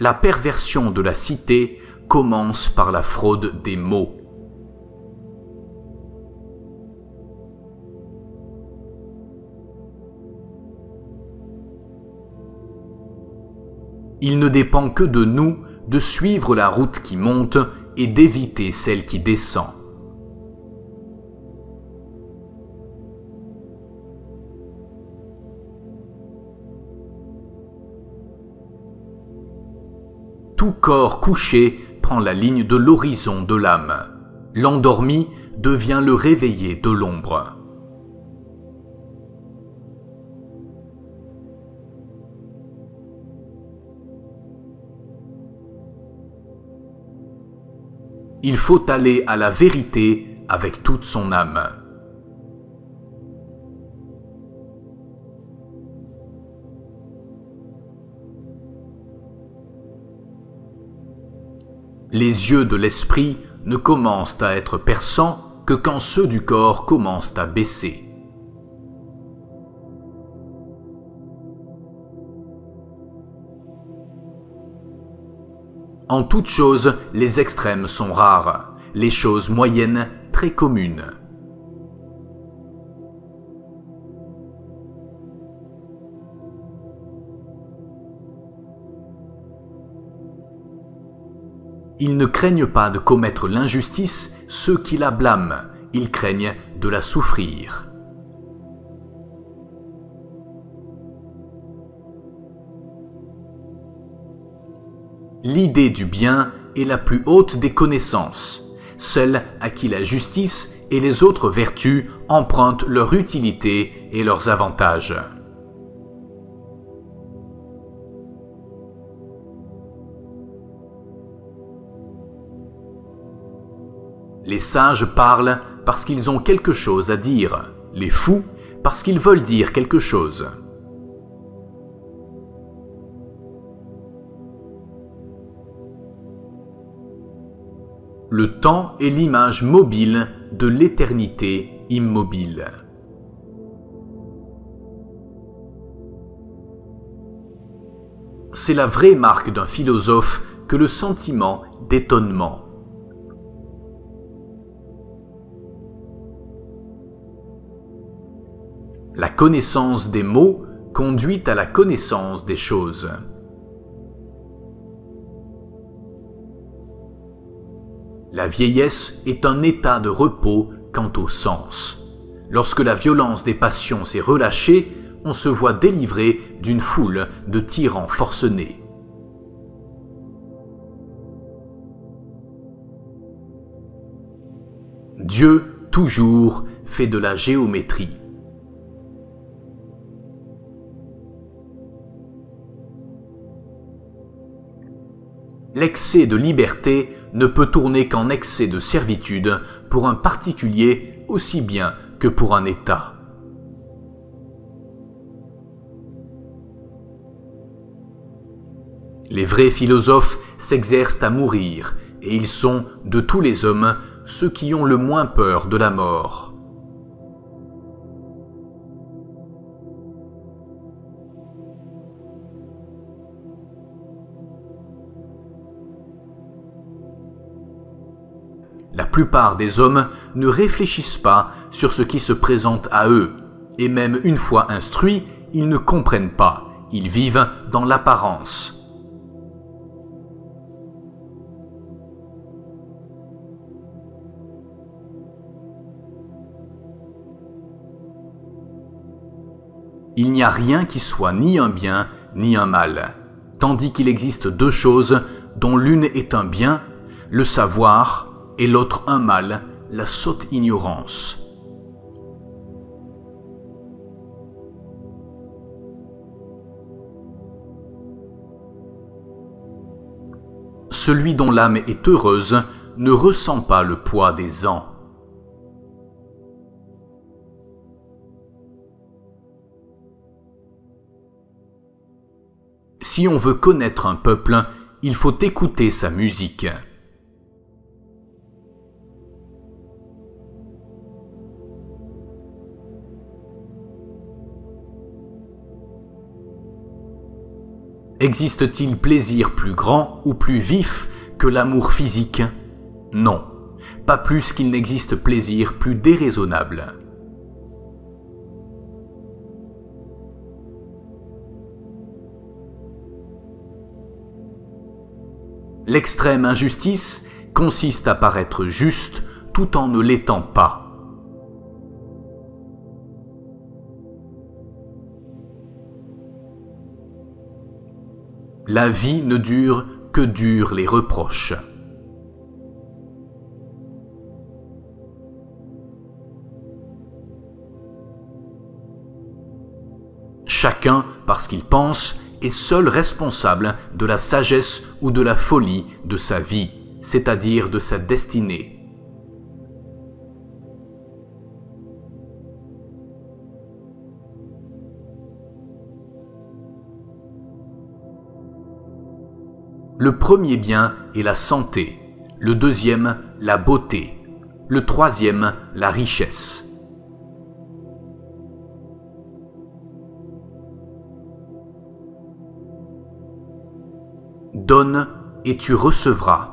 La perversion de la cité commence par la fraude des mots. Il ne dépend que de nous de suivre la route qui monte et d'éviter celle qui descend. Tout corps couché prend la ligne de l'horizon de l'âme. L'endormi devient le réveillé de l'ombre. Il faut aller à la vérité avec toute son âme. Les yeux de l'esprit ne commencent à être perçants que quand ceux du corps commencent à baisser. En toute chose, les extrêmes sont rares, les choses moyennes très communes. Ils ne craignent pas de commettre l'injustice ceux qui la blâment, ils craignent de la souffrir. L'idée du bien est la plus haute des connaissances, celle à qui la justice et les autres vertus empruntent leur utilité et leurs avantages. Les sages parlent parce qu'ils ont quelque chose à dire, les fous parce qu'ils veulent dire quelque chose. Le temps est l'image mobile de l'éternité immobile. C'est la vraie marque d'un philosophe que le sentiment d'étonnement. La connaissance des mots conduit à la connaissance des choses. La vieillesse est un état de repos quant au sens. Lorsque la violence des passions s'est relâchée, on se voit délivré d'une foule de tyrans forcenés. Dieu, toujours, fait de la géométrie. L'excès de liberté ne peut tourner qu'en excès de servitude pour un particulier aussi bien que pour un État. Les vrais philosophes s'exercent à mourir, et ils sont, de tous les hommes, ceux qui ont le moins peur de la mort. La plupart des hommes ne réfléchissent pas sur ce qui se présente à eux, et même une fois instruits, ils ne comprennent pas, ils vivent dans l'apparence. Il n'y a rien qui soit ni un bien ni un mal, tandis qu'il existe deux choses dont l'une est un bien, le savoir, et l'autre un mal, la sotte ignorance. Celui dont l'âme est heureuse ne ressent pas le poids des ans. Si on veut connaître un peuple, il faut écouter sa musique. Existe-t-il plaisir plus grand ou plus vif que l'amour physique? Non, pas plus qu'il n'existe plaisir plus déraisonnable. L'extrême injustice consiste à paraître juste tout en ne l'étant pas. La vie ne dure que durent les reproches. Chacun, parce qu'il pense, est seul responsable de la sagesse ou de la folie de sa vie, c'est-à-dire de sa destinée. Le premier bien est la santé, le deuxième, la beauté, le troisième, la richesse. Donne et tu recevras.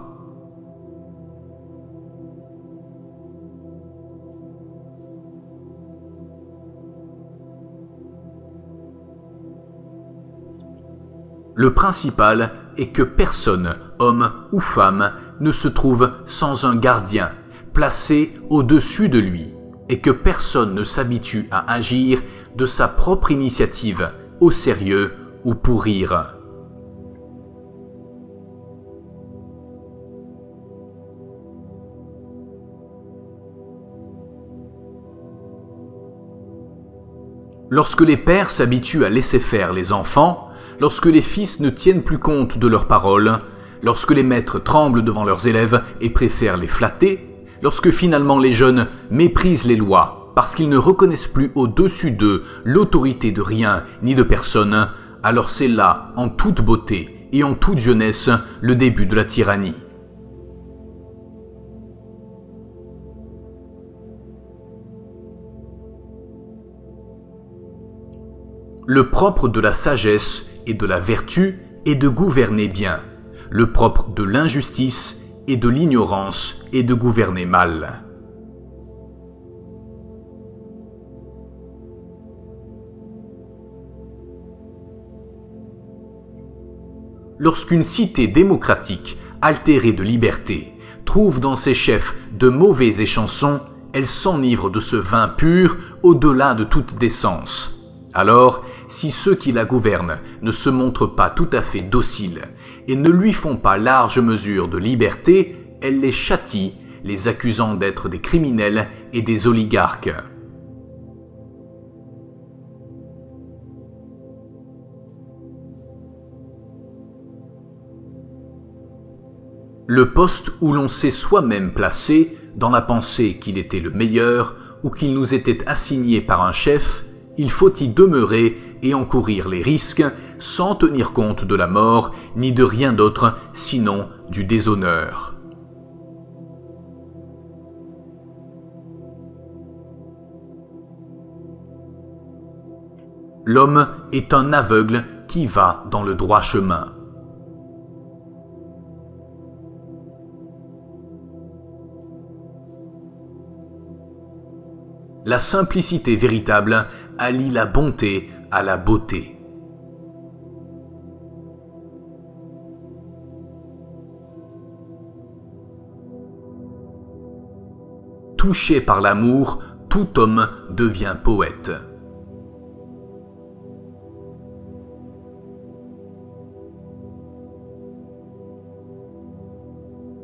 Le principal est que personne, homme ou femme, ne se trouve sans un gardien, placé au-dessus de lui, et que personne ne s'habitue à agir de sa propre initiative, au sérieux ou pour rire. Lorsque les pères s'habituent à laisser faire les enfants, lorsque les fils ne tiennent plus compte de leurs paroles, lorsque les maîtres tremblent devant leurs élèves et préfèrent les flatter, lorsque finalement les jeunes méprisent les lois parce qu'ils ne reconnaissent plus au-dessus d'eux l'autorité de rien ni de personne, alors c'est là, en toute beauté et en toute jeunesse, le début de la tyrannie. Le propre de la sagesse et de la vertu est de gouverner bien. Le propre de l'injustice et de l'ignorance est de gouverner mal. Lorsqu'une cité démocratique, altérée de liberté, trouve dans ses chefs de mauvais échansons, elle s'enivre de ce vin pur au-delà de toute décence. Alors, si ceux qui la gouvernent ne se montrent pas tout à fait dociles et ne lui font pas large mesure de liberté, elle les châtie, les accusant d'être des criminels et des oligarques. Le poste où l'on s'est soi-même placé, dans la pensée qu'il était le meilleur ou qu'il nous était assigné par un chef, il faut y demeurer et encourir les risques sans tenir compte de la mort ni de rien d'autre sinon du déshonneur. L'homme est un aveugle qui va dans le droit chemin. La simplicité véritable allie la bonté à la beauté. Touché par l'amour, tout homme devient poète.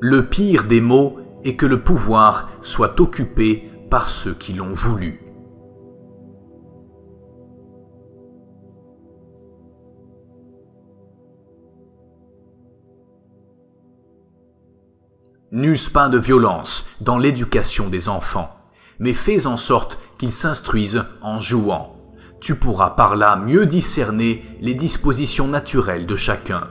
Le pire des maux est que le pouvoir soit occupé par ceux qui l'ont voulu. N'use pas de violence dans l'éducation des enfants, mais fais en sorte qu'ils s'instruisent en jouant. Tu pourras par là mieux discerner les dispositions naturelles de chacun.